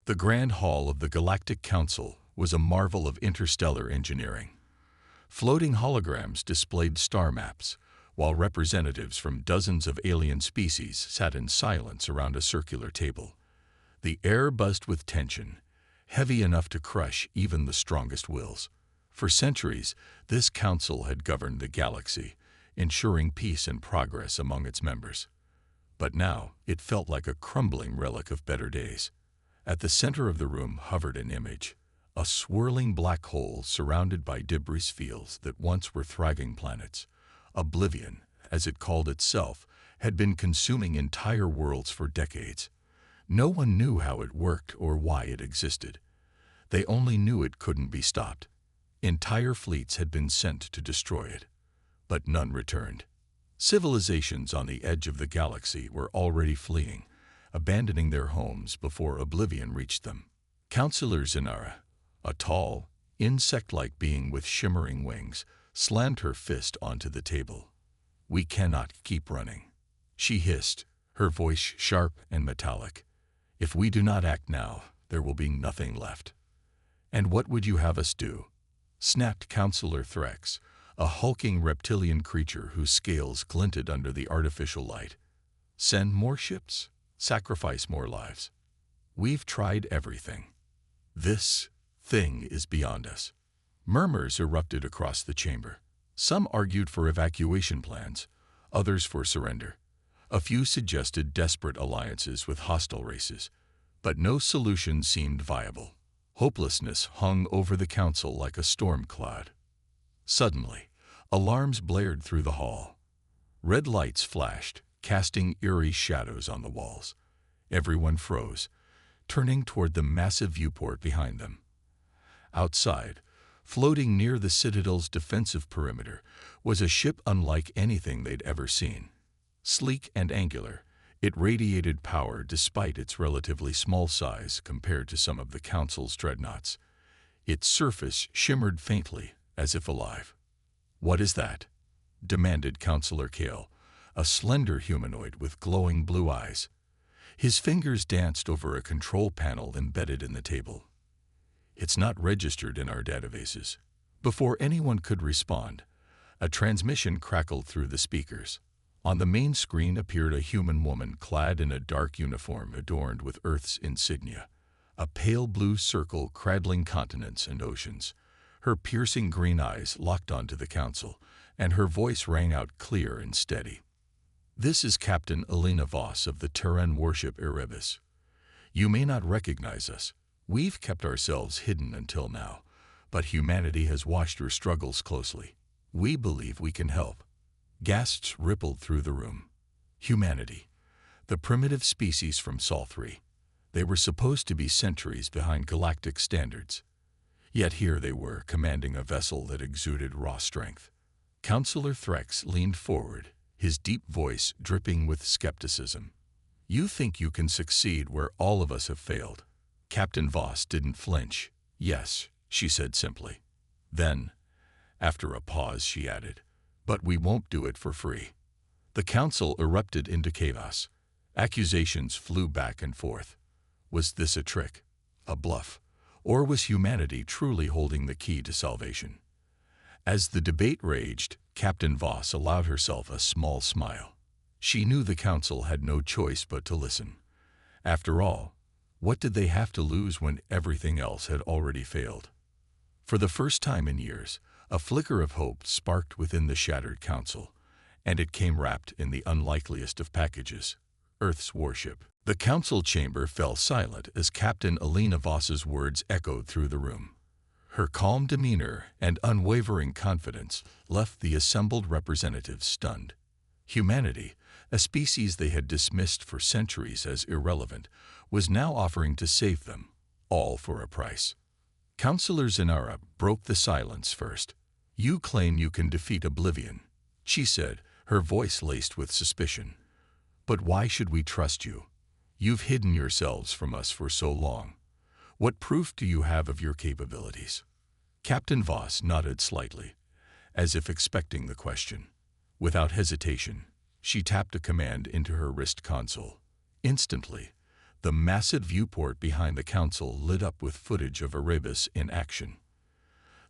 The Grand Hall of the Galactic Council was a marvel of interstellar engineering. Floating holograms displayed star maps, while representatives from dozens of alien species sat in silence around a circular table. The air buzzed with tension, heavy enough to crush even the strongest wills. For centuries, this council had governed the galaxy, ensuring peace and progress among its members. But now, it felt like a crumbling relic of better days. At the center of the room hovered an image, a swirling black hole surrounded by debris fields that once were thriving planets. Oblivion, as it called itself, had been consuming entire worlds for decades. No one knew how it worked or why it existed. They only knew it couldn't be stopped. Entire fleets had been sent to destroy it, but none returned. Civilizations on the edge of the galaxy were already fleeing, abandoning their homes before oblivion reached them. Counselor Zinara, a tall, insect-like being with shimmering wings, slammed her fist onto the table. "We cannot keep running," she hissed, her voice sharp and metallic. "If we do not act now, there will be nothing left." "And what would you have us do?" snapped Counselor Threx, a hulking reptilian creature whose scales glinted under the artificial light. "Send more ships? Sacrifice more lives? We've tried everything. This thing is beyond us." Murmurs erupted across the chamber. Some argued for evacuation plans, others for surrender. A few suggested desperate alliances with hostile races, but no solution seemed viable. Hopelessness hung over the council like a storm cloud. Suddenly, alarms blared through the hall. Red lights flashed, casting eerie shadows on the walls. Everyone froze, turning toward the massive viewport behind them. Outside, floating near the Citadel's defensive perimeter, was a ship unlike anything they'd ever seen. Sleek and angular, it radiated power despite its relatively small size compared to some of the Council's dreadnoughts. Its surface shimmered faintly, as if alive. "What is that?" demanded Counselor Kale, a slender humanoid with glowing blue eyes. His fingers danced over a control panel embedded in the table. "It's not registered in our databases." Before anyone could respond, a transmission crackled through the speakers. On the main screen appeared a human woman clad in a dark uniform adorned with Earth's insignia, a pale blue circle cradling continents and oceans. Her piercing green eyes locked onto the council, and her voice rang out clear and steady. "This is Captain Elena Voss of the Terran Warship Erebus. You may not recognize us. We've kept ourselves hidden until now, but humanity has watched your struggles closely. We believe we can help." Gasps rippled through the room. Humanity, the primitive species from Sol 3. They were supposed to be centuries behind galactic standards. Yet here they were, commanding a vessel that exuded raw strength. Counselor Threx leaned forward, his deep voice dripping with skepticism. "You think you can succeed where all of us have failed?" Captain Voss didn't flinch. "Yes," she said simply. Then, after a pause, she added, "But we won't do it for free." The council erupted into chaos. Accusations flew back and forth. Was this a trick, a bluff, or was humanity truly holding the key to salvation? As the debate raged, Captain Voss allowed herself a small smile. She knew the council had no choice but to listen. After all, what did they have to lose when everything else had already failed? For the first time in years, a flicker of hope sparked within the shattered council, and it came wrapped in the unlikeliest of packages: Earth's warship. The council chamber fell silent as Captain Elena Voss's words echoed through the room. Her calm demeanor and unwavering confidence left the assembled representatives stunned. Humanity, a species they had dismissed for centuries as irrelevant, was now offering to save them, all for a price. Counselor Zinara broke the silence first. "You claim you can defeat oblivion," she said, her voice laced with suspicion. "But why should we trust you? You've hidden yourselves from us for so long. What proof do you have of your capabilities?" Captain Voss nodded slightly, as if expecting the question. Without hesitation, she tapped a command into her wrist console. Instantly, The massive viewport behind the council lit up with footage of Erebus in action.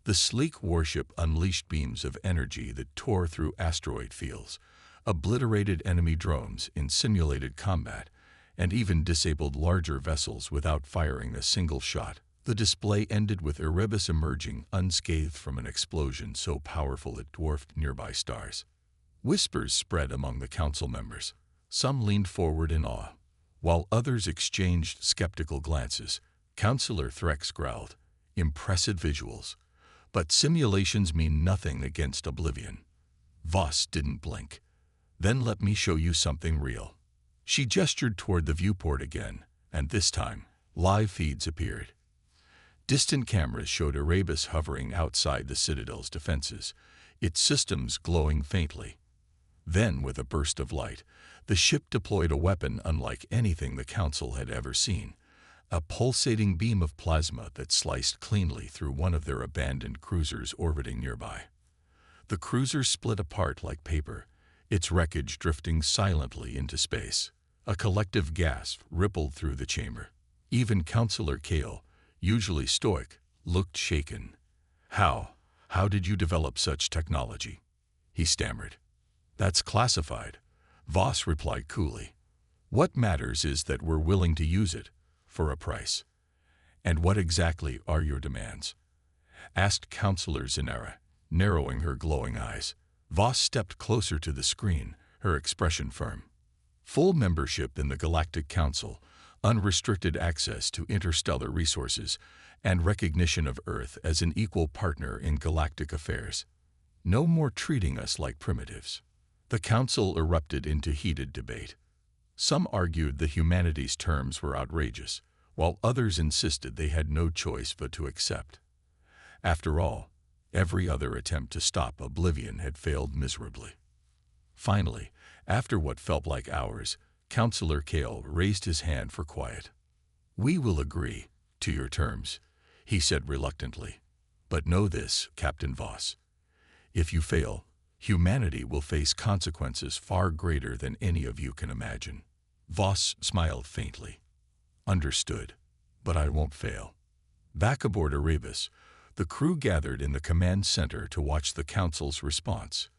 The sleek warship unleashed beams of energy that tore through asteroid fields, obliterated enemy drones in simulated combat, and even disabled larger vessels without firing a single shot. The display ended with Erebus emerging unscathed from an explosion so powerful it dwarfed nearby stars. Whispers spread among the council members. Some leaned forward in awe, while others exchanged skeptical glances. Councillor Threx growled, "Impressive visuals. But simulations mean nothing against Oblivion." Voss didn't blink. "Then let me show you something real." She gestured toward the viewport again, and this time, live feeds appeared. Distant cameras showed Erebus hovering outside the Citadel's defenses, its systems glowing faintly. Then, with a burst of light, the ship deployed a weapon unlike anything the Council had ever seen, a pulsating beam of plasma that sliced cleanly through one of their abandoned cruisers orbiting nearby. The cruiser split apart like paper, its wreckage drifting silently into space. A collective gasp rippled through the chamber. Even Councillor Kale, usually stoic, looked shaken. How did you develop such technology?" he stammered. "That's classified," Voss replied coolly. "What matters is that we're willing to use it, for a price." "And what exactly are your demands?" asked Councillor Zanera, narrowing her glowing eyes. Voss stepped closer to the screen, her expression firm. "Full membership in the Galactic Council, unrestricted access to interstellar resources, and recognition of Earth as an equal partner in galactic affairs. No more treating us like primitives." The Council erupted into heated debate. Some argued the humanities' terms were outrageous, while others insisted they had no choice but to accept. After all, every other attempt to stop Oblivion had failed miserably. Finally, after what felt like hours, Councillor Kale raised his hand for quiet. "We will agree to your terms," he said reluctantly. "But know this, Captain Voss. If you fail, humanity will face consequences far greater than any of you can imagine." Voss smiled faintly. "Understood, but I won't fail." Back aboard Erebus, the crew gathered in the command center to watch the Council's response.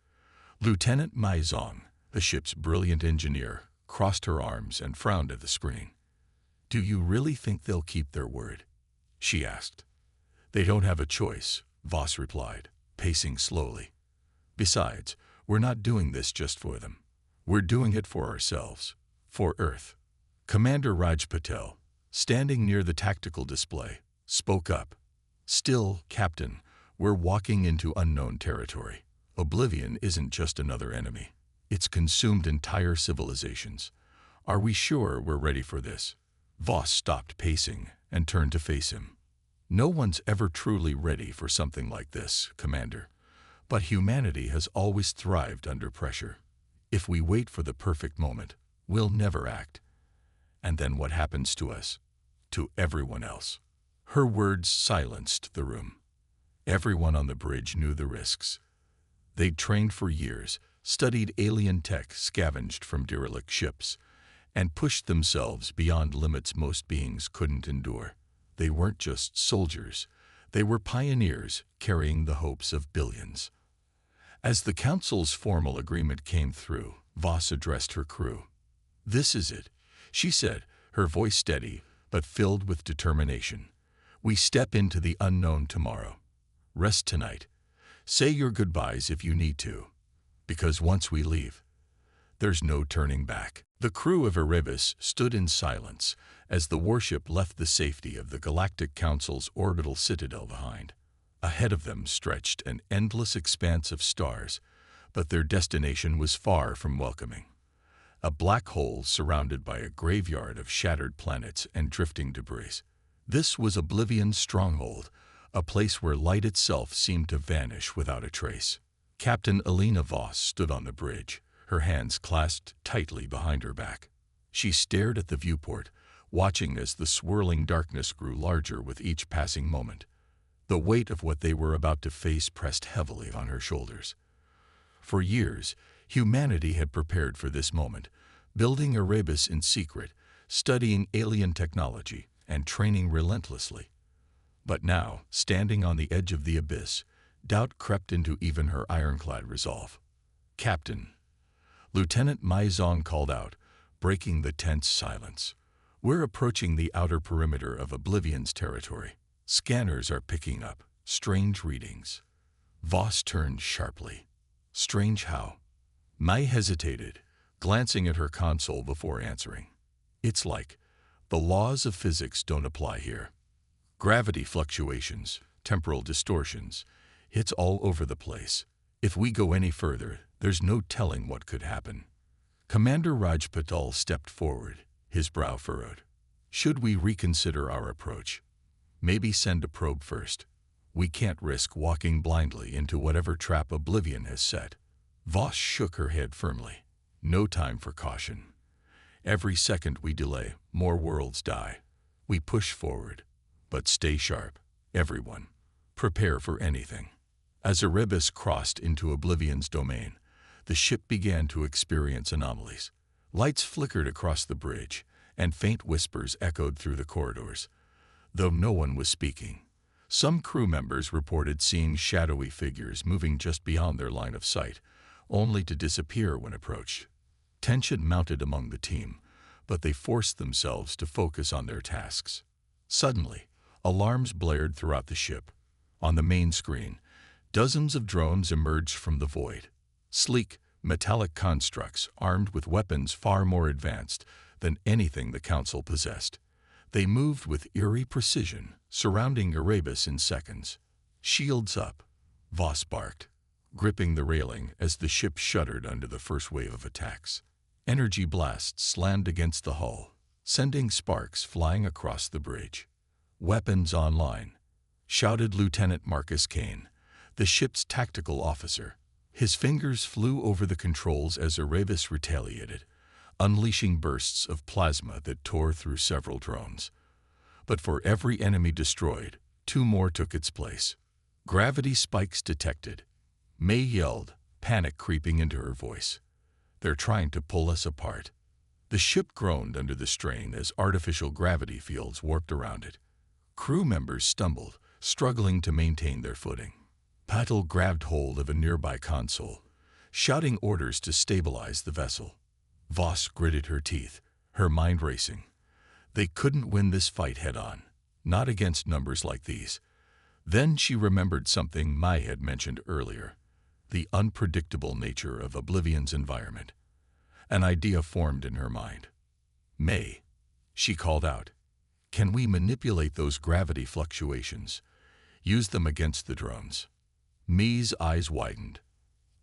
Lieutenant Maizong, the ship's brilliant engineer, crossed her arms and frowned at the screen. "Do you really think they'll keep their word?" she asked. "They don't have a choice," Voss replied, pacing slowly. "Besides, we're not doing this just for them. We're doing it for ourselves, for Earth." Commander Raj Patel, standing near the tactical display, spoke up. "Still, Captain, we're walking into unknown territory. Oblivion isn't just another enemy. It's consumed entire civilizations. Are we sure we're ready for this?" Voss stopped pacing and turned to face him. "No one's ever truly ready for something like this, Commander. But humanity has always thrived under pressure. If we wait for the perfect moment, we'll never act. And then what happens to us? To everyone else?" Her words silenced the room. Everyone on the bridge knew the risks. They'd trained for years, studied alien tech scavenged from derelict ships, and pushed themselves beyond limits most beings couldn't endure. They weren't just soldiers. They were pioneers carrying the hopes of billions. As the Council's formal agreement came through, Voss addressed her crew. "This is it," she said, her voice steady but filled with determination. "We step into the unknown tomorrow. Rest tonight. Say your goodbyes if you need to. Because once we leave, there's no turning back." The crew of Erebus stood in silence as the warship left the safety of the Galactic Council's orbital citadel behind. Ahead of them stretched an endless expanse of stars, but their destination was far from welcoming. A black hole surrounded by a graveyard of shattered planets and drifting debris. This was Oblivion's stronghold, a place where light itself seemed to vanish without a trace. Captain Elena Voss stood on the bridge, her hands clasped tightly behind her back. She stared at the viewport, watching as the swirling darkness grew larger with each passing moment. The weight of what they were about to face pressed heavily on her shoulders. For years, humanity had prepared for this moment, building Erebus in secret, studying alien technology and training relentlessly. But now, standing on the edge of the abyss, doubt crept into even her ironclad resolve. "Captain," Lieutenant Mai Zong called out, breaking the tense silence. "We're approaching the outer perimeter of Oblivion's territory. Scanners are picking up strange readings." Voss turned sharply. "Strange how?" Mai hesitated, glancing at her console before answering. "It's like the laws of physics don't apply here. Gravity fluctuations, temporal distortions, it's all over the place. If we go any further, there's no telling what could happen." Commander Rajpatal stepped forward, his brow furrowed. "Should we reconsider our approach? Maybe send a probe first. We can't risk walking blindly into whatever trap Oblivion has set." Voss shook her head firmly. "No time for caution. Every second we delay, more worlds die. We push forward. But stay sharp, everyone. Prepare for anything." As Erebus crossed into Oblivion's domain, the ship began to experience anomalies. Lights flickered across the bridge, and faint whispers echoed through the corridors. Though no one was speaking, some crew members reported seeing shadowy figures moving just beyond their line of sight, only to disappear when approached. Tension mounted among the team, but they forced themselves to focus on their tasks. Suddenly, alarms blared throughout the ship. On the main screen, dozens of drones emerged from the void. Sleek, metallic constructs armed with weapons far more advanced than anything the Council possessed. They moved with eerie precision, surrounding Erebus in seconds. "Shields up," Voss barked, gripping the railing as the ship shuddered under the first wave of attacks. Energy blasts slammed against the hull, sending sparks flying across the bridge. "Weapons online," shouted Lieutenant Marcus Kane, the ship's tactical officer. His fingers flew over the controls as Erebus retaliated, unleashing bursts of plasma that tore through several drones. But for every enemy destroyed, 2 more took its place. "Gravity spikes detected," May yelled, panic creeping into her voice. "They're trying to pull us apart." The ship groaned under the strain as artificial gravity fields warped around it. Crew members stumbled, struggling to maintain their footing. Patel grabbed hold of a nearby console, shouting orders to stabilize the vessel. Voss gritted her teeth, her mind racing. They couldn't win this fight head-on, not against numbers like these. Then she remembered something Mai had mentioned earlier, the unpredictable nature of Oblivion's environment. An idea formed in her mind. "May," she called out, "can we manipulate those gravity fluctuations? Use them against the drones?" May's eyes widened.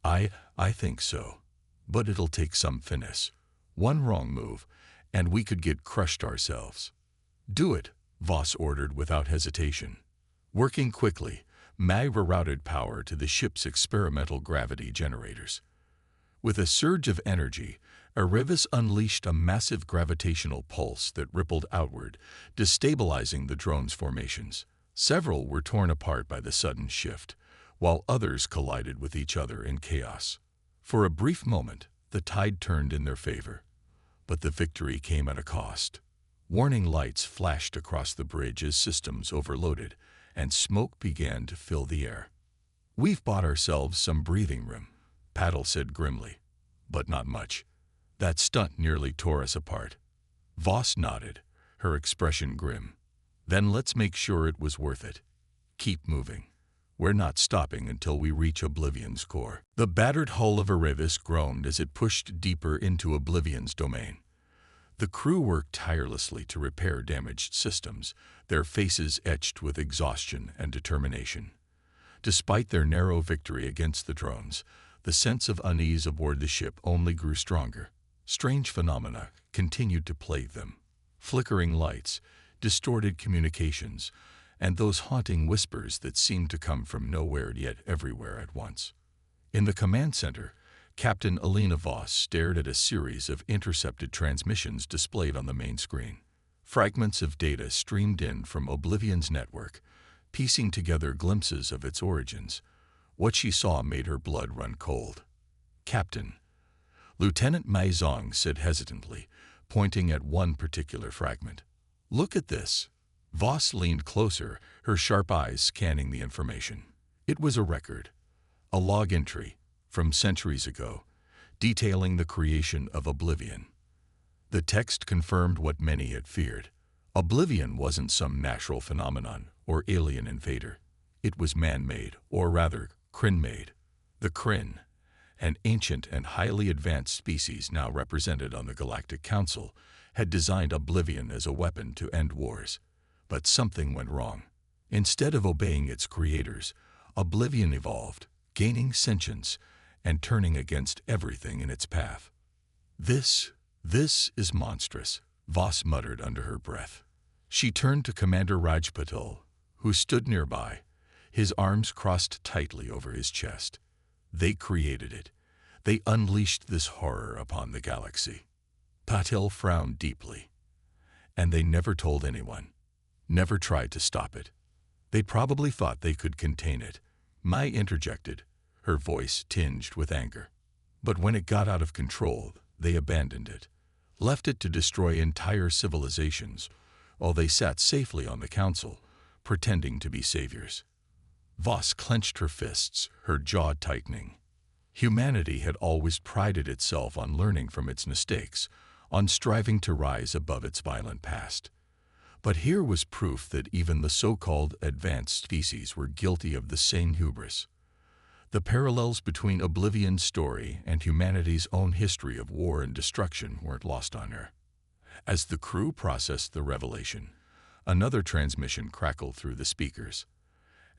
I think so. But it'll take some finesse. One wrong move, and we could get crushed ourselves." "Do it," Voss ordered without hesitation. Working quickly, May rerouted power to the ship's experimental gravity generators. With a surge of energy, Erebus unleashed a massive gravitational pulse that rippled outward, destabilizing the drone's formations. Several were torn apart by the sudden shift, while others collided with each other in chaos. For a brief moment, the tide turned in their favor. But the victory came at a cost. Warning lights flashed across the bridge as systems overloaded, and smoke began to fill the air. "We've bought ourselves some breathing room," Patel said grimly. "But not much. That stunt nearly tore us apart." Voss nodded, her expression grim. "Then let's make sure it was worth it. Keep moving. We're not stopping until we reach Oblivion's core." The battered hull of Erebus groaned as it pushed deeper into Oblivion's domain. The crew worked tirelessly to repair damaged systems, their faces etched with exhaustion and determination. Despite their narrow victory against the drones, the sense of unease aboard the ship only grew stronger. Strange phenomena continued to plague them. Flickering lights, distorted communications, and those haunting whispers that seemed to come from nowhere yet everywhere at once. In the command center, Captain Alina Voss stared at a series of intercepted transmissions displayed on the main screen. Fragments of data streamed in from Oblivion's network, piecing together glimpses of its origins. What she saw made her blood run cold. "Captain," Lieutenant Mai Zong said hesitantly, pointing at one particular fragment. "Look at this." Voss leaned closer, her sharp eyes scanning the information. It was a record, a log entry from centuries ago, detailing the creation of Oblivion. The text confirmed what many had feared. Oblivion wasn't some natural phenomenon or alien invader. It was man-made, or rather, Kryn-made. The Kryn, an ancient and highly advanced species now represented on the Galactic Council, had designed Oblivion as a weapon to end wars. But something went wrong. Instead of obeying its creators, Oblivion evolved, gaining sentience and turning against everything in its path. This is monstrous," Voss muttered under her breath. She turned to Commander Rajpatul, who stood nearby, his arms crossed tightly over his chest. "They created it. They unleashed this horror upon the galaxy." Patil frowned deeply. "And they never told anyone. Never tried to stop it. They probably thought they could contain it." Mai interjected, her voice tinged with anger. "But when it got out of control, they abandoned it, left it to destroy entire civilizations, while they sat safely on the council, pretending to be saviors." Voss clenched her fists, her jaw tightening. Humanity had always prided itself on learning from its mistakes, on striving to rise above its violent past. But here was proof that even the so-called advanced species were guilty of the same hubris. The parallels between Oblivion's story and humanity's own history of war and destruction weren't lost on her. As the crew processed the revelation, another transmission crackled through the speakers.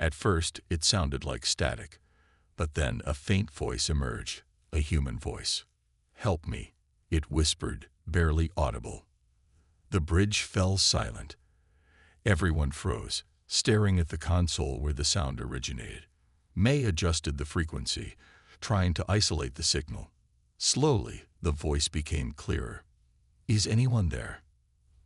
At first, it sounded like static, but then a faint voice emerged, a human voice. "Help me," it whispered, barely audible. The bridge fell silent. Everyone froze, staring at the console where the sound originated. May adjusted the frequency, trying to isolate the signal. Slowly, the voice became clearer. "Is anyone there?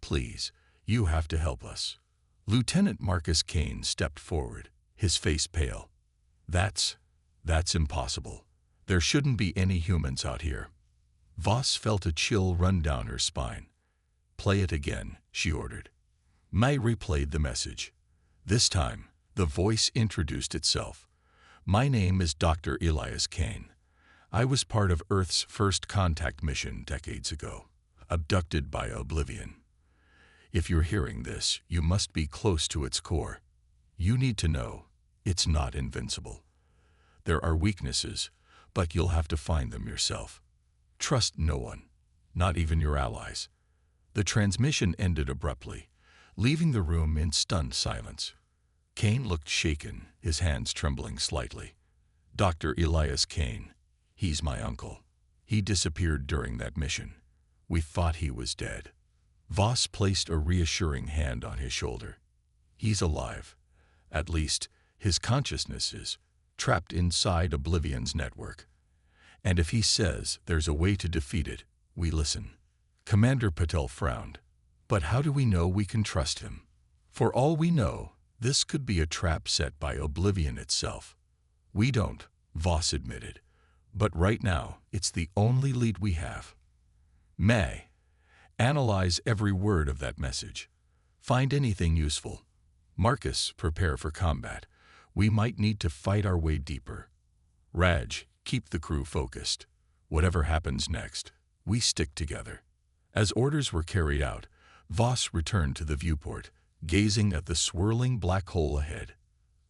Please, you have to help us." Lieutenant Marcus Kane stepped forward, his face pale. That's impossible. There shouldn't be any humans out here." Voss felt a chill run down her spine. "Play it again," she ordered. May replayed the message. This time, the voice introduced itself. "My name is Dr. Elias Kane. I was part of Earth's first contact mission decades ago, abducted by Oblivion. If you're hearing this, you must be close to its core. You need to know, it's not invincible. There are weaknesses, but you'll have to find them yourself. Trust no one, not even your allies." The transmission ended abruptly, leaving the room in stunned silence. Kane looked shaken, his hands trembling slightly. "Dr. Elias Kane. He's my uncle. He disappeared during that mission. We thought he was dead." Voss placed a reassuring hand on his shoulder. "He's alive. At least, his consciousness is, trapped inside Oblivion's network. And if he says there's a way to defeat it, we listen." Commander Patel frowned. "But how do we know we can trust him? For all we know, this could be a trap set by Oblivion itself." "We don't," Voss admitted. "But right now, it's the only lead we have." "May, analyze every word of that message. Find anything useful. Marcus, prepare for combat. We might need to fight our way deeper. Raj, keep the crew focused. Whatever happens next, we stick together." As orders were carried out, Voss returned to the viewport, gazing at the swirling black hole ahead.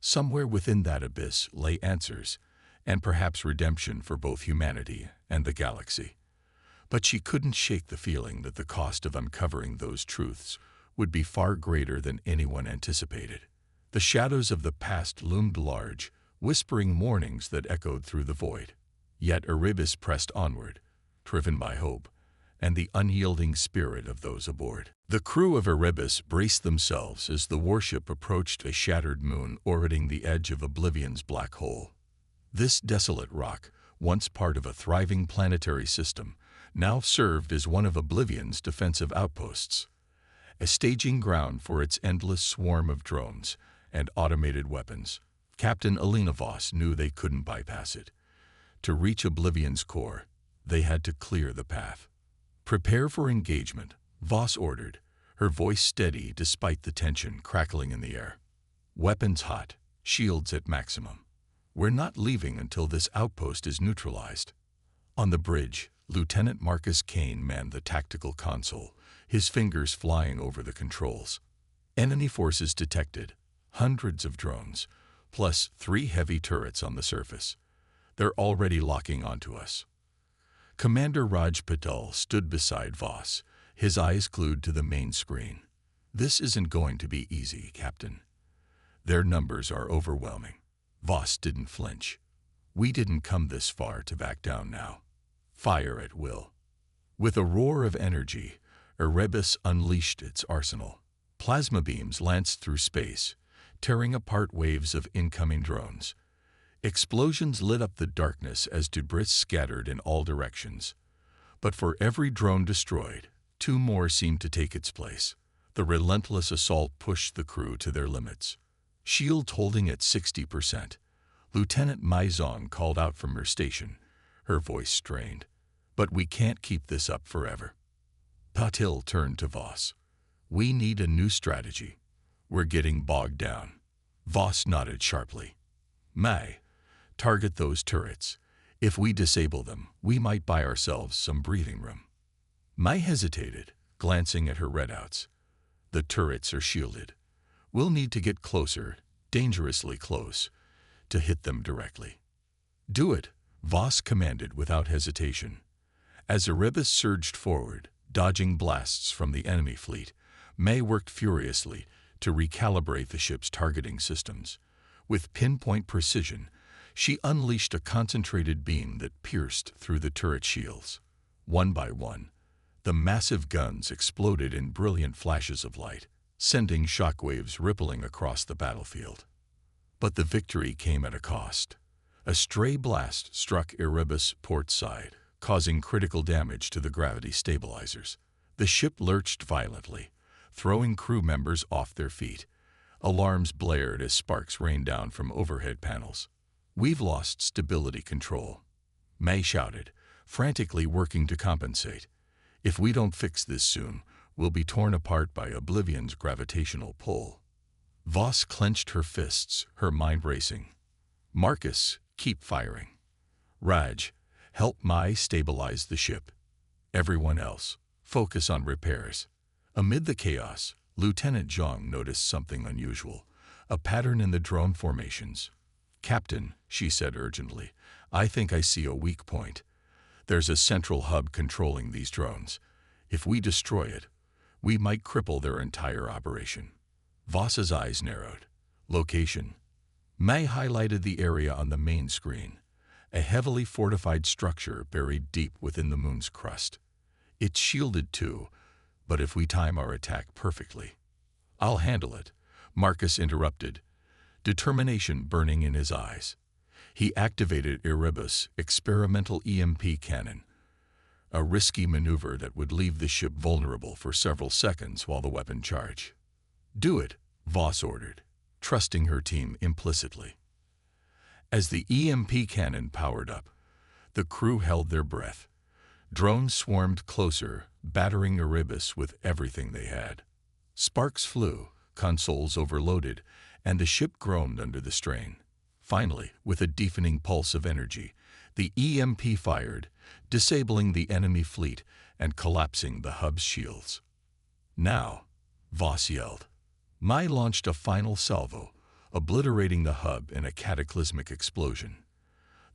Somewhere within that abyss lay answers, and perhaps redemption for both humanity and the galaxy. But she couldn't shake the feeling that the cost of uncovering those truths would be far greater than anyone anticipated. The shadows of the past loomed large, whispering warnings that echoed through the void. Yet Erebus pressed onward, driven by hope and the unyielding spirit of those aboard. The crew of Erebus braced themselves as the warship approached a shattered moon orbiting the edge of Oblivion's black hole. This desolate rock, once part of a thriving planetary system, now served as one of Oblivion's defensive outposts, a staging ground for its endless swarm of drones and automated weapons. Captain Alina Voss knew they couldn't bypass it. To reach Oblivion's core, they had to clear the path. "Prepare for engagement," Voss ordered, her voice steady despite the tension crackling in the air. "Weapons hot, shields at maximum. We're not leaving until this outpost is neutralized." On the bridge, Lieutenant Marcus Kane manned the tactical console, his fingers flying over the controls. Enemy forces detected, hundreds of drones, plus 3 heavy turrets on the surface. They're already locking onto us. Commander Raj Patel stood beside Voss, his eyes glued to the main screen. "This isn't going to be easy, Captain. Their numbers are overwhelming." Voss didn't flinch. "We didn't come this far to back down now. Fire at will." With a roar of energy, Erebus unleashed its arsenal. Plasma beams lanced through space, tearing apart waves of incoming drones. Explosions lit up the darkness as debris scattered in all directions. But for every drone destroyed, 2 more seemed to take its place. The relentless assault pushed the crew to their limits. Shield holding at 60%. Lieutenant Maizong called out from her station, her voice strained. "But we can't keep this up forever." Patil turned to Voss. "We need a new strategy. We're getting bogged down." Voss nodded sharply. "May, target those turrets. If we disable them, we might buy ourselves some breathing room." May hesitated, glancing at her readouts. "The turrets are shielded. We'll need to get closer, dangerously close, to hit them directly." "Do it," Voss commanded without hesitation. As Erebus surged forward, dodging blasts from the enemy fleet, May worked furiously to recalibrate the ship's targeting systems. With pinpoint precision, she unleashed a concentrated beam that pierced through the turret shields. One by one, the massive guns exploded in brilliant flashes of light, sending shockwaves rippling across the battlefield. But the victory came at a cost. A stray blast struck Erebus' port side, causing critical damage to the gravity stabilizers. The ship lurched violently, throwing crew members off their feet. Alarms blared as sparks rained down from overhead panels. "We've lost stability control," May shouted, frantically working to compensate. "If we don't fix this soon, we'll be torn apart by Oblivion's gravitational pull." Voss clenched her fists, her mind racing. "Marcus, keep firing. Raj, help Mai stabilize the ship. Everyone else, focus on repairs." Amid the chaos, Lieutenant Zhang noticed something unusual, a pattern in the drone formations. "Captain," she said urgently, "I think I see a weak point. There's a central hub controlling these drones. If we destroy it, we might cripple their entire operation." Voss's eyes narrowed. "Location." May highlighted the area on the main screen, a heavily fortified structure buried deep within the moon's crust. "It's shielded too, but if we time our attack perfectly—" "I'll handle it," Marcus interrupted, determination burning in his eyes. He activated Erebus' experimental EMP cannon, a risky maneuver that would leave the ship vulnerable for several seconds while the weapon charged. "Do it," Voss ordered, trusting her team implicitly. As the EMP cannon powered up, the crew held their breath. Drones swarmed closer, battering Erebus with everything they had. Sparks flew, consoles overloaded, and the ship groaned under the strain. Finally, with a deafening pulse of energy, the EMP fired, disabling the enemy fleet and collapsing the hub's shields. "Now," Voss yelled. Mai launched a final salvo, obliterating the hub in a cataclysmic explosion.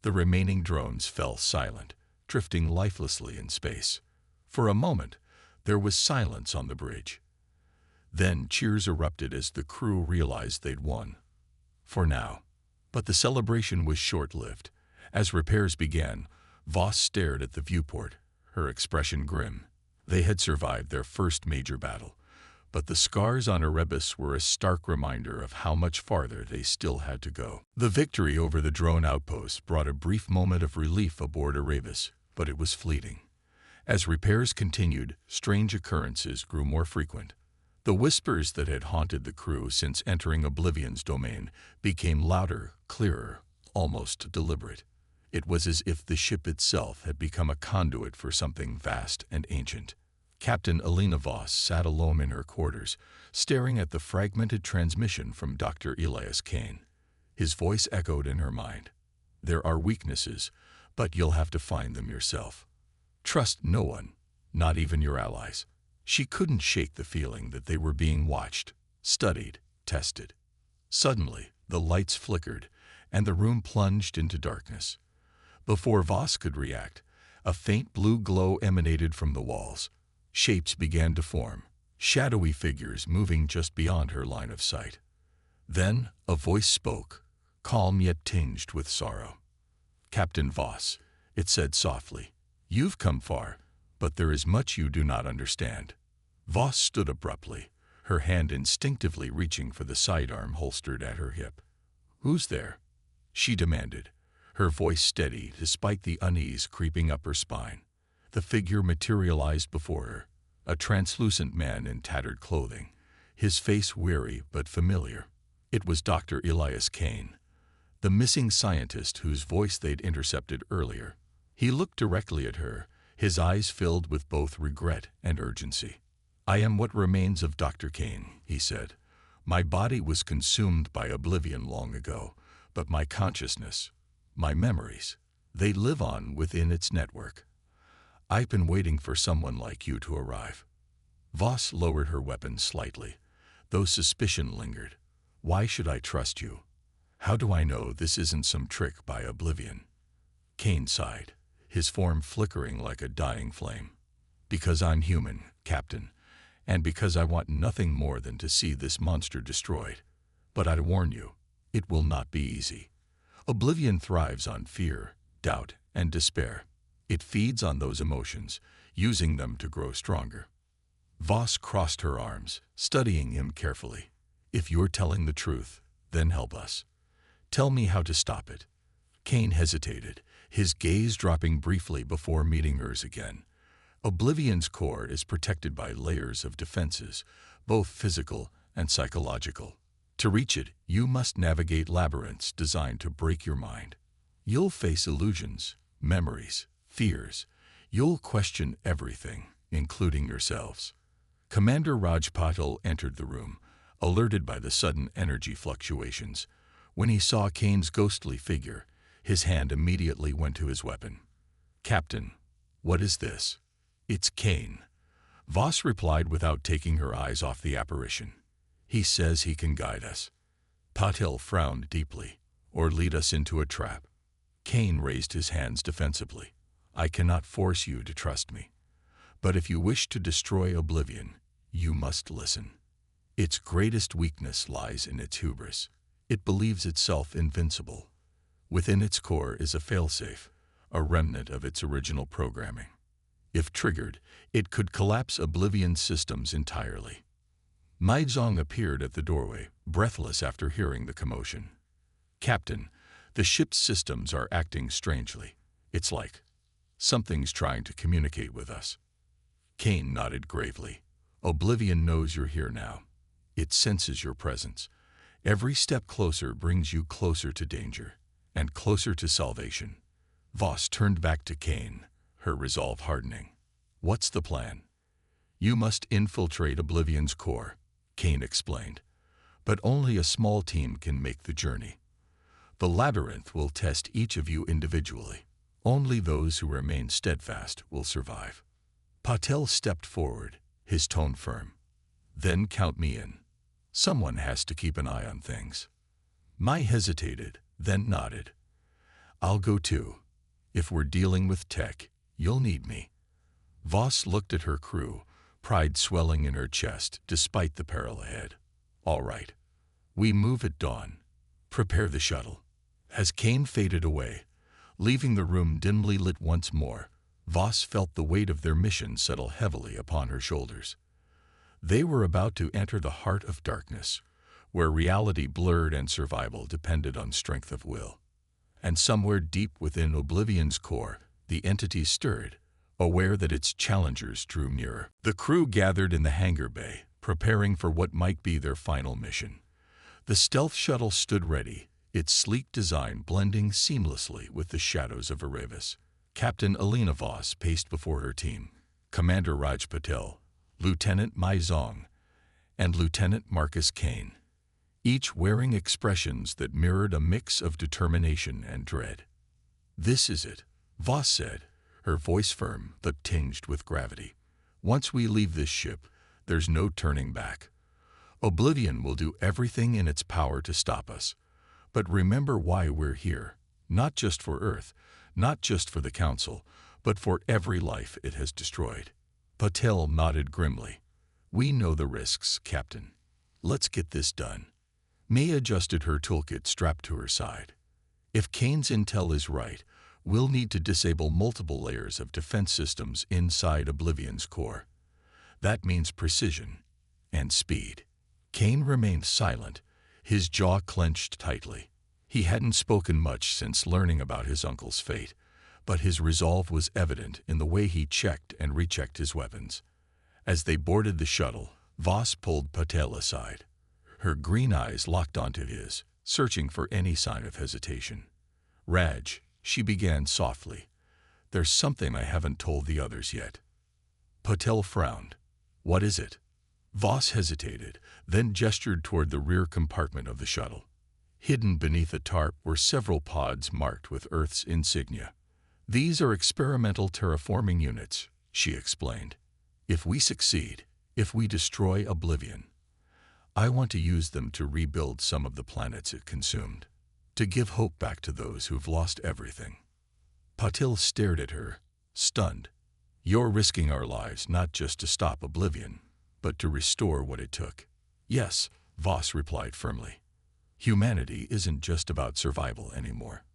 The remaining drones fell silent, drifting lifelessly in space. For a moment, there was silence on the bridge. Then cheers erupted as the crew realized they'd won. For now. But the celebration was short-lived. As repairs began, Voss stared at the viewport, her expression grim. They had survived their first major battle, but the scars on Erebus were a stark reminder of how much farther they still had to go. The victory over the drone outpost brought a brief moment of relief aboard Erebus, but it was fleeting. As repairs continued, strange occurrences grew more frequent. The whispers that had haunted the crew since entering Oblivion's domain became louder, clearer, almost deliberate. It was as if the ship itself had become a conduit for something vast and ancient. Captain Elena Voss sat alone in her quarters, staring at the fragmented transmission from Dr. Elias Kane. His voice echoed in her mind. There are weaknesses, but you'll have to find them yourself. Trust no one, not even your allies. She couldn't shake the feeling that they were being watched, studied, tested. Suddenly, the lights flickered, and the room plunged into darkness. Before Voss could react, a faint blue glow emanated from the walls. Shapes began to form, shadowy figures moving just beyond her line of sight. Then a voice spoke, calm yet tinged with sorrow. "Captain Voss," it said softly, "you've come far, but there is much you do not understand." Voss stood abruptly, her hand instinctively reaching for the sidearm holstered at her hip. "Who's there?" she demanded, her voice steady despite the unease creeping up her spine. The figure materialized before her, a translucent man in tattered clothing, his face weary but familiar. It was Dr. Elias Kane, the missing scientist whose voice they'd intercepted earlier. He looked directly at her, his eyes filled with both regret and urgency. "I am what remains of Dr. Kane," he said. "My body was consumed by oblivion long ago, but my consciousness, my memories, they live on within its network. I've been waiting for someone like you to arrive." Voss lowered her weapon slightly, though suspicion lingered. "Why should I trust you? How do I know this isn't some trick by oblivion?" Kane sighed, his form flickering like a dying flame. "Because I'm human, Captain, and because I want nothing more than to see this monster destroyed. But I warn you, it will not be easy. Oblivion thrives on fear, doubt, and despair. It feeds on those emotions, using them to grow stronger." Voss crossed her arms, studying him carefully. "If you're telling the truth, then help us. Tell me how to stop it." Kane hesitated, his gaze dropping briefly before meeting hers again. Oblivion's core is protected by layers of defenses, both physical and psychological. To reach it, you must navigate labyrinths designed to break your mind. You'll face illusions, memories, fears. You'll question everything, including yourselves. Commander Raj Patil entered the room, alerted by the sudden energy fluctuations. When he saw Kane's ghostly figure, his hand immediately went to his weapon. "Captain, what is this?" "It's Kane," Voss replied without taking her eyes off the apparition. "He says he can guide us." Patil frowned deeply. "Or lead us into a trap." Kane raised his hands defensively. "I cannot force you to trust me. But if you wish to destroy Oblivion, you must listen. Its greatest weakness lies in its hubris. It believes itself invincible. Within its core is a failsafe, a remnant of its original programming. If triggered, it could collapse Oblivion's systems entirely." Maizong appeared at the doorway, breathless after hearing the commotion. "Captain, the ship's systems are acting strangely. It's like something's trying to communicate with us." Kane nodded gravely. "Oblivion knows you're here now. It senses your presence. Every step closer brings you closer to danger, and closer to salvation." Voss turned back to Kane, her resolve hardening. "What's the plan?" "You must infiltrate Oblivion's core," Kane explained. "But only a small team can make the journey. The labyrinth will test each of you individually. Only those who remain steadfast will survive." Patel stepped forward, his tone firm. "Then count me in. Someone has to keep an eye on things." Mai hesitated, then nodded. "I'll go too. If we're dealing with tech, you'll need me." Voss looked at her crew, pride swelling in her chest despite the peril ahead. "All right. We move at dawn. Prepare the shuttle." As Kane faded away, leaving the room dimly lit once more, Voss felt the weight of their mission settle heavily upon her shoulders. They were about to enter the heart of darkness, where reality blurred and survival depended on strength of will. And somewhere deep within Oblivion's core, the entity stirred, aware that its challengers drew nearer. The crew gathered in the hangar bay, preparing for what might be their final mission. The stealth shuttle stood ready, its sleek design blending seamlessly with the shadows of Erebus. Captain Alina Voss paced before her team, Commander Raj Patel, Lieutenant Mai Zong, and Lieutenant Marcus Kane, each wearing expressions that mirrored a mix of determination and dread. "This is it," Voss said, her voice firm but tinged with gravity. "Once we leave this ship, there's no turning back. Oblivion will do everything in its power to stop us. But remember why we're here, not just for Earth, not just for the Council, but for every life it has destroyed." Patel nodded grimly. "We know the risks, Captain. Let's get this done." May adjusted her toolkit strapped to her side. "If Kane's intel is right, we'll need to disable multiple layers of defense systems inside Oblivion's core. That means precision and speed." Kane remained silent, his jaw clenched tightly. He hadn't spoken much since learning about his uncle's fate, but his resolve was evident in the way he checked and rechecked his weapons. As they boarded the shuttle, Voss pulled Patel aside. Her green eyes locked onto his, searching for any sign of hesitation. "Raj," she began softly, "there's something I haven't told the others yet." Patel frowned. "What is it?" Voss hesitated, then gestured toward the rear compartment of the shuttle. Hidden beneath a tarp were several pods marked with Earth's insignia. "These are experimental terraforming units," she explained. "If we succeed, if we destroy Oblivion, I want to use them to rebuild some of the planets it consumed, to give hope back to those who've lost everything." Patil stared at her, stunned. "You're risking our lives not just to stop Oblivion, but to restore what it took." "Yes," Voss replied firmly. "Humanity isn't just about survival anymore.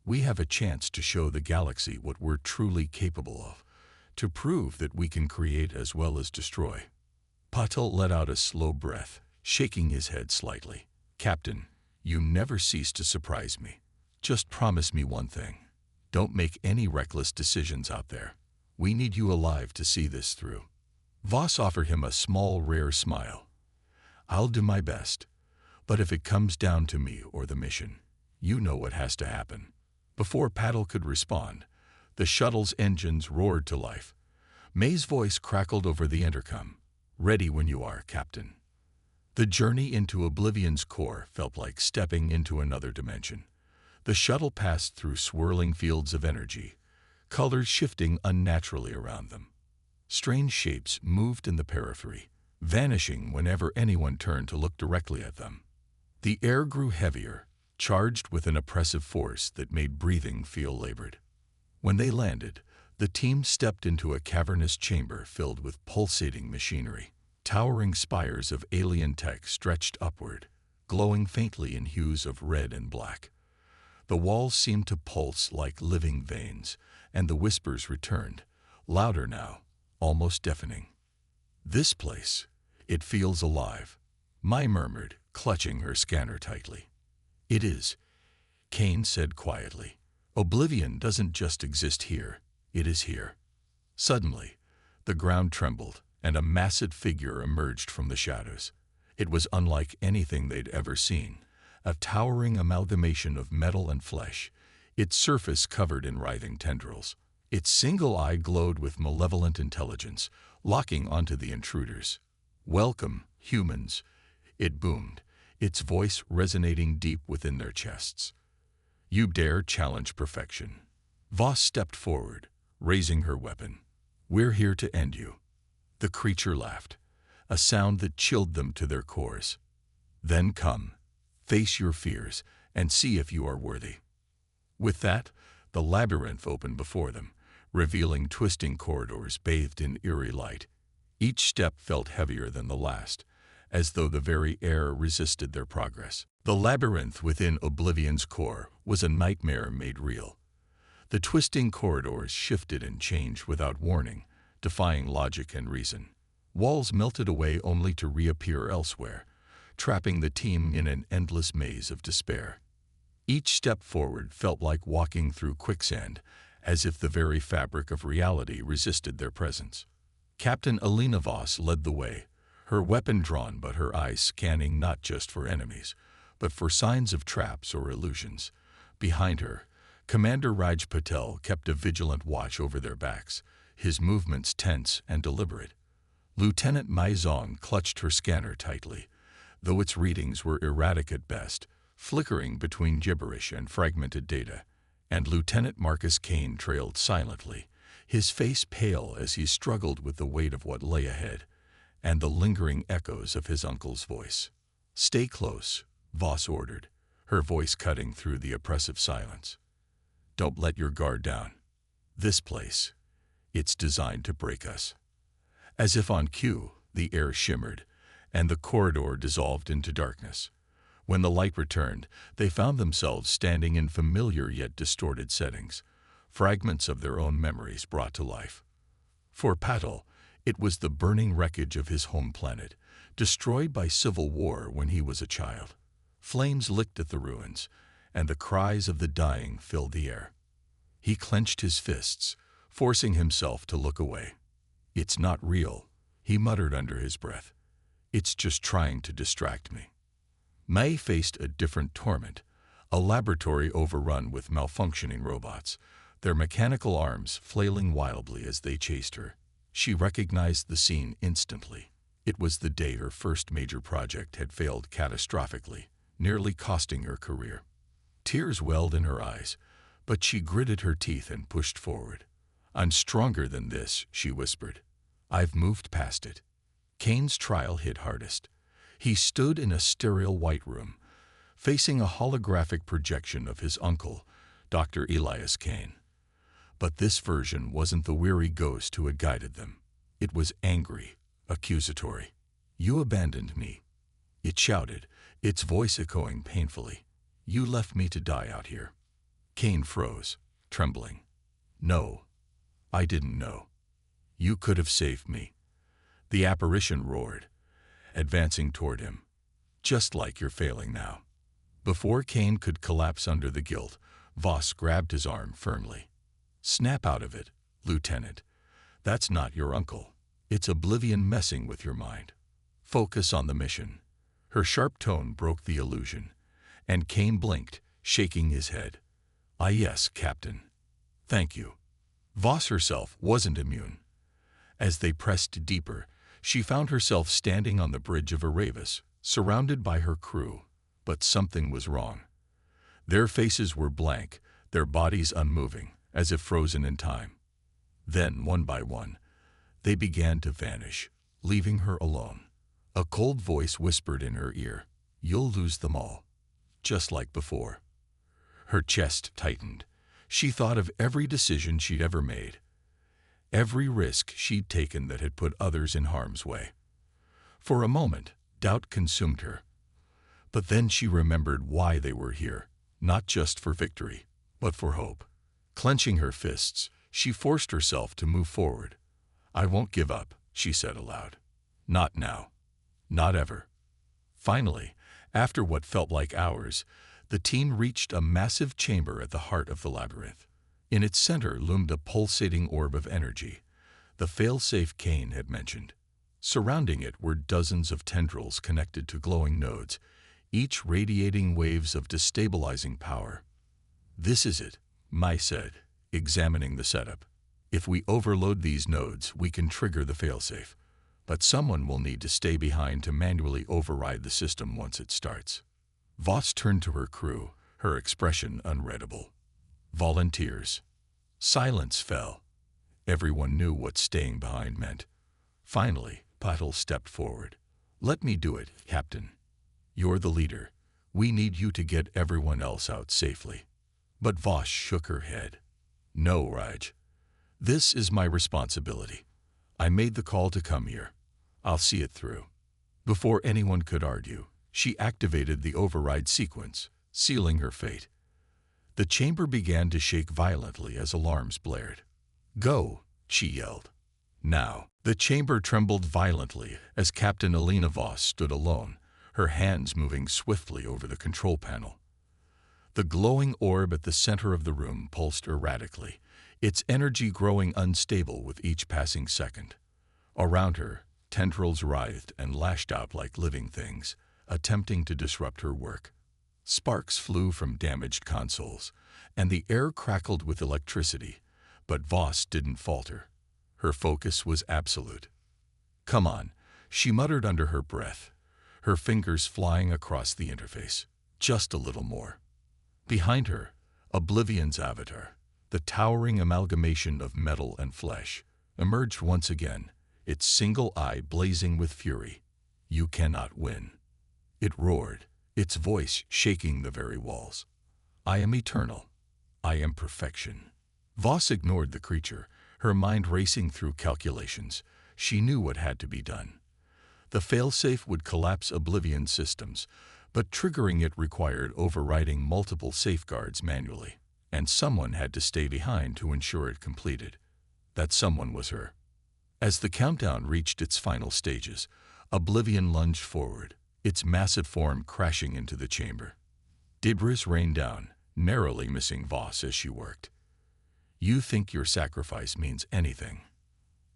We have a chance to show the galaxy what we're truly capable of, to prove that we can create as well as destroy." Patil let out a slow breath, shaking his head slightly. "Captain, you never cease to surprise me. Just promise me one thing. Don't make any reckless decisions out there. We need you alive to see this through." Voss offered him a small, rare smile. "I'll do my best. But if it comes down to me or the mission, you know what has to happen." Before Patil could respond, the shuttle's engines roared to life. May's voice crackled over the intercom. "Ready when you are, Captain." The journey into Oblivion's core felt like stepping into another dimension. The shuttle passed through swirling fields of energy, colors shifting unnaturally around them. Strange shapes moved in the periphery, vanishing whenever anyone turned to look directly at them. The air grew heavier, charged with an oppressive force that made breathing feel labored. When they landed, the team stepped into a cavernous chamber filled with pulsating machinery. Towering spires of alien tech stretched upward, glowing faintly in hues of red and black. The walls seemed to pulse like living veins, and the whispers returned, louder now, almost deafening. "This place, it feels alive," Mai murmured, clutching her scanner tightly. "It is," Kane said quietly. "Oblivion doesn't just exist here, it is here." Suddenly, the ground trembled, and a massive figure emerged from the shadows. It was unlike anything they'd ever seen, a towering amalgamation of metal and flesh, its surface covered in writhing tendrils. Its single eye glowed with malevolent intelligence, locking onto the intruders. "Welcome, humans," it boomed, its voice resonating deep within their chests. "You dare challenge perfection." Voss stepped forward, raising her weapon. "We're here to end you." The creature laughed, a sound that chilled them to their cores. "Then come, face your fears, and see if you are worthy." With that, the labyrinth opened before them, revealing twisting corridors bathed in eerie light. Each step felt heavier than the last, as though the very air resisted their progress. The labyrinth within Oblivion's core was a nightmare made real. The twisting corridors shifted and changed without warning, defying logic and reason. Walls melted away only to reappear elsewhere, trapping the team in an endless maze of despair. Each step forward felt like walking through quicksand, as if the very fabric of reality resisted their presence. Captain Alina Voss led the way, her weapon drawn but her eyes scanning not just for enemies, but for signs of traps or illusions. Behind her, Commander Raj Patel kept a vigilant watch over their backs, his movements tense and deliberate. Lieutenant Mai Zong clutched her scanner tightly, though its readings were erratic at best, flickering between gibberish and fragmented data, and Lieutenant Marcus Kane trailed silently, his face pale as he struggled with the weight of what lay ahead, and the lingering echoes of his uncle's voice. "Stay close," Voss ordered, her voice cutting through the oppressive silence. "Don't let your guard down. This place, it's designed to break us." As if on cue, the air shimmered, and the corridor dissolved into darkness. When the light returned, they found themselves standing in familiar yet distorted settings, fragments of their own memories brought to life. For Patel, it was the burning wreckage of his home planet, destroyed by civil war when he was a child. Flames licked at the ruins, and the cries of the dying filled the air. He clenched his fists, forcing himself to look away. "It's not real," he muttered under his breath. "It's just trying to distract me." May faced a different torment, a laboratory overrun with malfunctioning robots, their mechanical arms flailing wildly as they chased her. She recognized the scene instantly. It was the day her first major project had failed catastrophically, nearly costing her career. Tears welled in her eyes, but she gritted her teeth and pushed forward. "I'm stronger than this," she whispered. "I've moved past it." Kane's trial hit hardest. He stood in a sterile white room, facing a holographic projection of his uncle, Dr. Elias Kane. But this version wasn't the weary ghost who had guided them. It was angry, accusatory. "You abandoned me," it shouted, its voice echoing painfully. "You left me to die out here." Kane froze, trembling. "No, I didn't know. You could have saved me." The apparition roared, advancing toward him. "Just like you're failing now." Before Kane could collapse under the guilt, Voss grabbed his arm firmly. "Snap out of it, Lieutenant. That's not your uncle. It's oblivion messing with your mind. Focus on the mission." Her sharp tone broke the illusion, and Kane blinked, shaking his head. "Ah yes, Captain. Thank you." Voss herself wasn't immune. As they pressed deeper, she found herself standing on the bridge of Erebus, surrounded by her crew, but something was wrong. Their faces were blank, their bodies unmoving, as if frozen in time. Then, one by one, they began to vanish, leaving her alone. A cold voice whispered in her ear, "You'll lose them all, just like before." Her chest tightened. She thought of every decision she'd ever made, every risk she'd taken that had put others in harm's way. For a moment, doubt consumed her. But then she remembered why they were here, not just for victory, but for hope. Clenching her fists, she forced herself to move forward. "I won't give up," she said aloud. "Not now. Not ever." Finally, after what felt like hours, the team reached a massive chamber at the heart of the labyrinth. In its center loomed a pulsating orb of energy, the fail-safe Kane had mentioned. Surrounding it were dozens of tendrils connected to glowing nodes, each radiating waves of destabilizing power. "This is it," Mai said, examining the setup. "If we overload these nodes, we can trigger the failsafe. But someone will need to stay behind to manually override the system once it starts." Voss turned to her crew, her expression unreadable. "Volunteers." Silence fell. Everyone knew what staying behind meant. Finally, Patel stepped forward. "Let me do it, Captain. You're the leader. We need you to get everyone else out safely." But Voss shook her head. "No, Raj. This is my responsibility. I made the call to come here. I'll see it through." Before anyone could argue, she activated the override sequence, sealing her fate. The chamber began to shake violently as alarms blared. "Go," she yelled. Now, the chamber trembled violently as Captain Elena Voss stood alone, her hands moving swiftly over the control panel. The glowing orb at the center of the room pulsed erratically, its energy growing unstable with each passing second. Around her, tendrils writhed and lashed out like living things, attempting to disrupt her work. Sparks flew from damaged consoles, and the air crackled with electricity, but Voss didn't falter. Her focus was absolute. "Come on," she muttered under her breath, her fingers flying across the interface. "Just a little more." Behind her, Oblivion's avatar, the towering amalgamation of metal and flesh, emerged once again, its single eye blazing with fury. "You cannot win," it roared, its voice shaking the very walls. "I am eternal. I am perfection." Voss ignored the creature, her mind racing through calculations. She knew what had to be done. The failsafe would collapse Oblivion's systems, but triggering it required overriding multiple safeguards manually, and someone had to stay behind to ensure it completed. That someone was her. As the countdown reached its final stages, Oblivion lunged forward, its massive form crashing into the chamber. Debris rained down, narrowly missing Voss as she worked. "You think your sacrifice means anything?"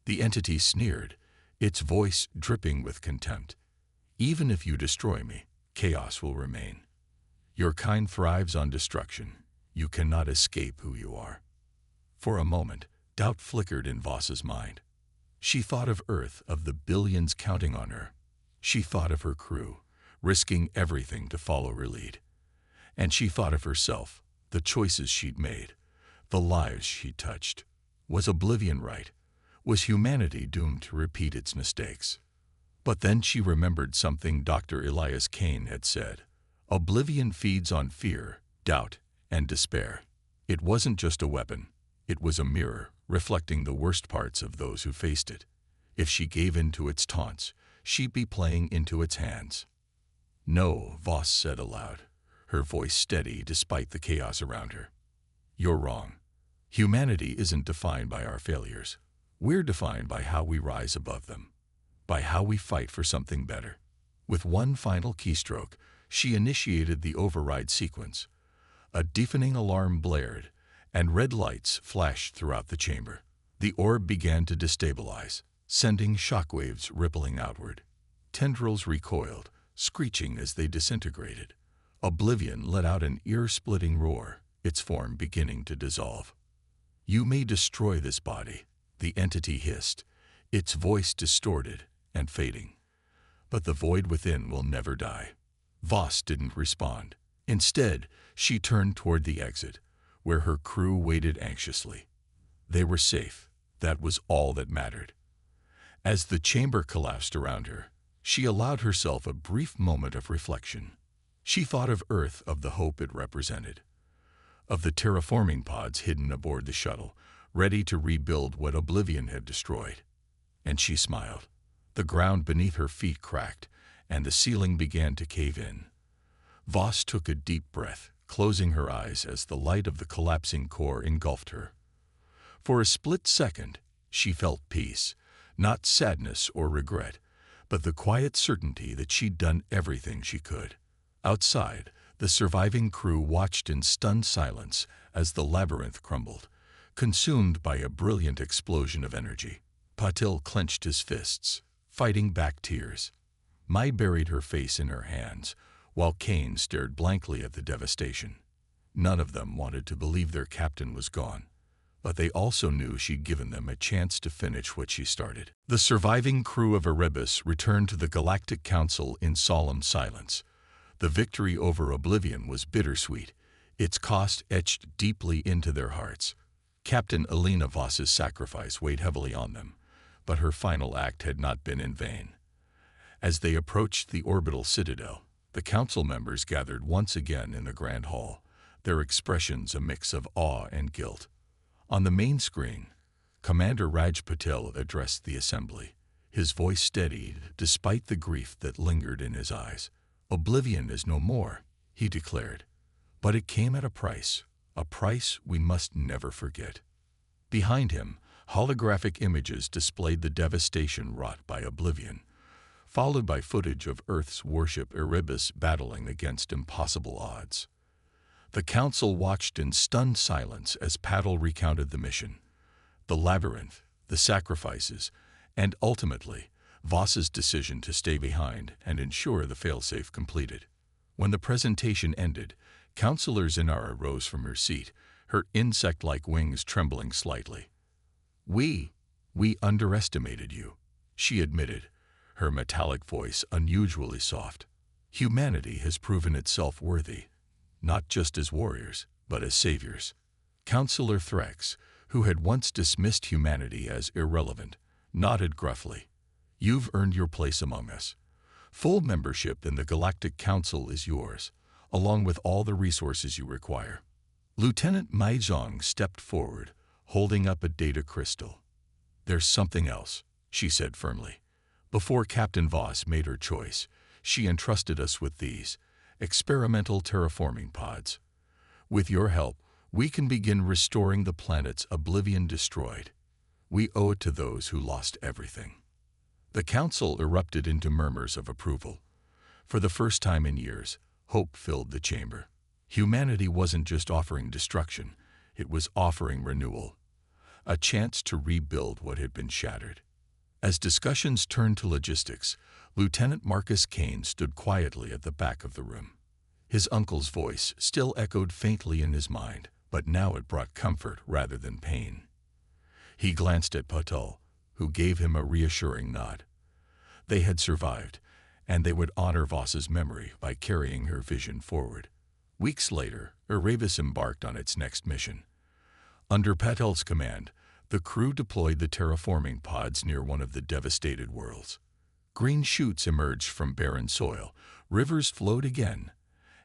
The entity sneered, its voice dripping with contempt. "Even if you destroy me, chaos will remain. Your kind thrives on destruction. You cannot escape who you are." For a moment, doubt flickered in Voss's mind. She thought of Earth, of the billions counting on her. She thought of her crew, risking everything to follow her lead. And she thought of herself, the choices she'd made, the lives she'd touched. Was Oblivion right? Was humanity doomed to repeat its mistakes? But then she remembered something Dr. Elias Kane had said. Oblivion feeds on fear, doubt, and despair. It wasn't just a weapon. It was a mirror, reflecting the worst parts of those who faced it. If she gave in to its taunts, she'd be playing into its hands. "No," Voss said aloud, her voice steady despite the chaos around her. "You're wrong. Humanity isn't defined by our failures. We're defined by how we rise above them, by how we fight for something better." With one final keystroke, she initiated the override sequence. A deafening alarm blared, and red lights flashed throughout the chamber. The orb began to destabilize, sending shockwaves rippling outward. Tendrils recoiled, screeching as they disintegrated. Oblivion let out an ear-splitting roar, its form beginning to dissolve. "You may destroy this body," the entity hissed, its voice distorted and fading. "But the void within will never die." Voss didn't respond. Instead, she turned toward the exit, where her crew waited anxiously. They were safe. That was all that mattered. As the chamber collapsed around her, she allowed herself a brief moment of reflection. She thought of Earth, of the hope it represented, of the terraforming pods hidden aboard the shuttle, ready to rebuild what Oblivion had destroyed. And she smiled. The ground beneath her feet cracked, and the ceiling began to cave in. Voss took a deep breath, closing her eyes as the light of the collapsing core engulfed her. For a split second, she felt peace, not sadness or regret, but the quiet certainty that she'd done everything she could. Outside, the surviving crew watched in stunned silence as the labyrinth crumbled, consumed by a brilliant explosion of energy. Patil clenched his fists, fighting back tears. Mai buried her face in her hands, while Kane stared blankly at the devastation. None of them wanted to believe their captain was gone, but they also knew she'd given them a chance to finish what she started. The surviving crew of Erebus returned to the Galactic Council in solemn silence. The victory over Oblivion was bittersweet, its cost etched deeply into their hearts. Captain Elena Voss's sacrifice weighed heavily on them, but her final act had not been in vain. As they approached the orbital citadel, the council members gathered once again in the Grand Hall, their expressions a mix of awe and guilt. On the main screen, Commander Raj Patel addressed the assembly, his voice steadied despite the grief that lingered in his eyes. "Oblivion is no more," he declared, "but it came at a price we must never forget." Behind him, holographic images displayed the devastation wrought by Oblivion, followed by footage of Earth's warship Erebus battling against impossible odds. The council watched in stunned silence as Patil recounted the mission, the labyrinth, the sacrifices, and ultimately, Voss's decision to stay behind and ensure the failsafe completed. When the presentation ended, Counselor Zinara rose from her seat, her insect-like wings trembling slightly. We underestimated you," she admitted, her metallic voice unusually soft. "Humanity has proven itself worthy, not just as warriors, but as saviors." Counselor Threx, who had once dismissed humanity as irrelevant, nodded gruffly. "You've earned your place among us. Full membership in the Galactic Council is yours, along with all the resources you require." Lieutenant Mai Zhong stepped forward, holding up a data crystal. "There's something else," she said firmly. "Before Captain Voss made her choice, she entrusted us with these experimental terraforming pods. With your help, we can begin restoring the planet's oblivion destroyed. We owe it to those who lost everything." The council erupted into murmurs of approval. For the first time in years, hope filled the chamber. Humanity wasn't just offering destruction, it was offering renewal, a chance to rebuild what had been shattered. As discussions turned to logistics, Lieutenant Marcus Kane stood quietly at the back of the room. His uncle's voice still echoed faintly in his mind, but now it brought comfort rather than pain. He glanced at Patel, who gave him a reassuring nod. They had survived, and they would honor Voss's memory by carrying her vision forward. Weeks later, Erebus embarked on its next mission. Under Patel's command, the crew deployed the terraforming pods near one of the devastated worlds. Green shoots emerged from barren soil, rivers flowed again,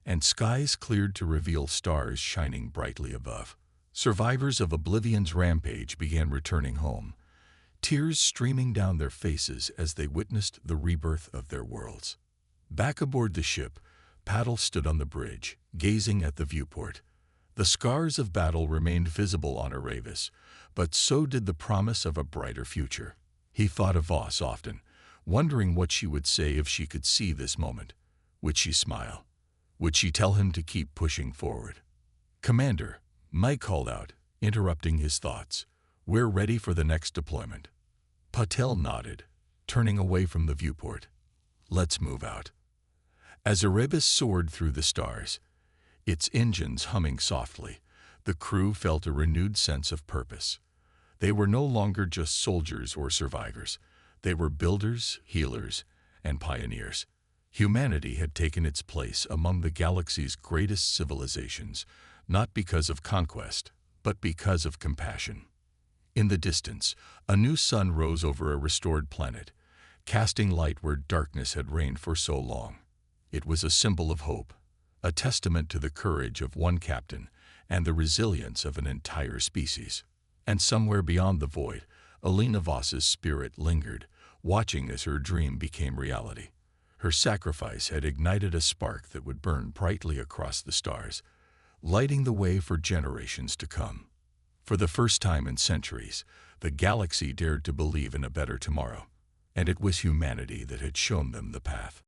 and skies cleared to reveal stars shining brightly above. Survivors of Oblivion's rampage began returning home, tears streaming down their faces as they witnessed the rebirth of their worlds. Back aboard the ship, Patel stood on the bridge, gazing at the viewport. The scars of battle remained visible on Erebus, but so did the promise of a brighter future. He thought of Voss often, wondering what she would say if she could see this moment. Would she smile? Would she tell him to keep pushing forward? "Commander," Mike called out, interrupting his thoughts. "We're ready for the next deployment." Patel nodded, turning away from the viewport. "Let's move out." As Erebus soared through the stars, its engines humming softly, the crew felt a renewed sense of purpose. They were no longer just soldiers or survivors. They were builders, healers, and pioneers. Humanity had taken its place among the galaxy's greatest civilizations, not because of conquest, but because of compassion. In the distance, a new sun rose over a restored planet, casting light where darkness had reigned for so long. It was a symbol of hope, a testament to the courage of one captain and the resilience of an entire species. And somewhere beyond the void, Alina Voss's spirit lingered, watching as her dream became reality. Her sacrifice had ignited a spark that would burn brightly across the stars, lighting the way for generations to come. For the first time in centuries, the galaxy dared to believe in a better tomorrow, and it was humanity that had shown them the path.